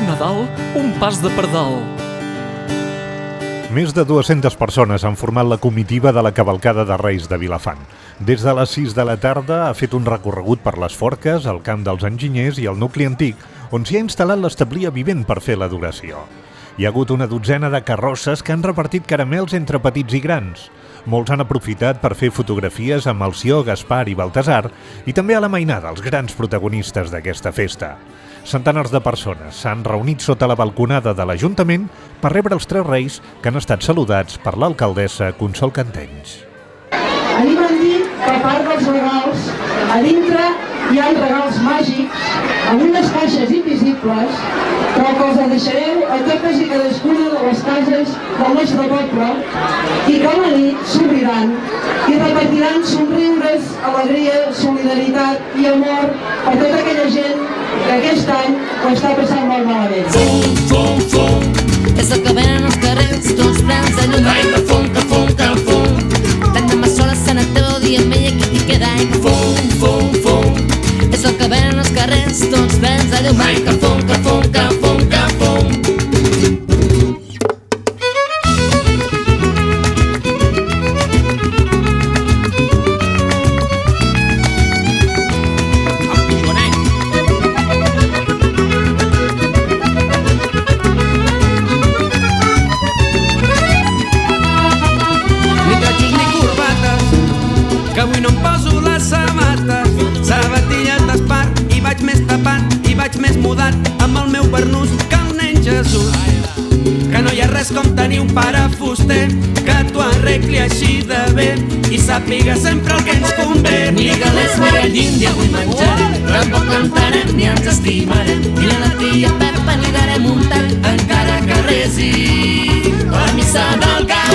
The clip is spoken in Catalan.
Nadal, un pas de pardal. Més de 200 persones han format la comitiva de la cavalcada de Reis de Vilafant. Des de les 6 de la tarda ha fet un recorregut per les Forques, el Camp dels Enginyers i el nucli antic, on s'hi ha instal·lat l'establia vivent per fer l'adoració. Hi ha hagut una dotzena de carrosses que han repartit caramels entre petits i grans. Molts han aprofitat per fer fotografies amb Alció, Gaspar i Baltasar i també a la mainada, els grans protagonistes d'aquesta festa. Centenars de persones s'han reunit sota la balconada de l'Ajuntament per rebre els tres reis que han estat saludats per l'alcaldessa Consol Cantenys. A mi m'han dit que a part dels regals, a dintre hi ha regals màgics amb unes caixes invisibles, però que els deixareu a totes i cadascuna de les cases del nostre poble i que a la nit s'obriran i repartiran somriures, alegria, solidaritat i amor per tota aquella gent que aquest any ho està passant molt malament. Fum, fum, fum, és el que venen els carrers, tots plens de llum. Ai, que fum, que fum, que fum. Tant de sola se n'ateu dient meia que t'hi queda. Ai, que fum, fum, fum, és el que venen els carrers, tots plens de llum. Ai, que fum, que fum, que fum, que fum. Que avui no em poso les sabates, sabatilles d'espart, i vaig més tapat, i vaig més mudat, amb el meu barnús que el nen Jesús. Que no hi ha res com tenir un pare fuster, que t'ho arregli així de bé, i sàpiga sempre el que ens convé. Ni galers ni gallins i avui menjarem, tampoc cantarem ni ens estimarem, i a la tia Pepa li darem un tall, encara que resi la missa del gall.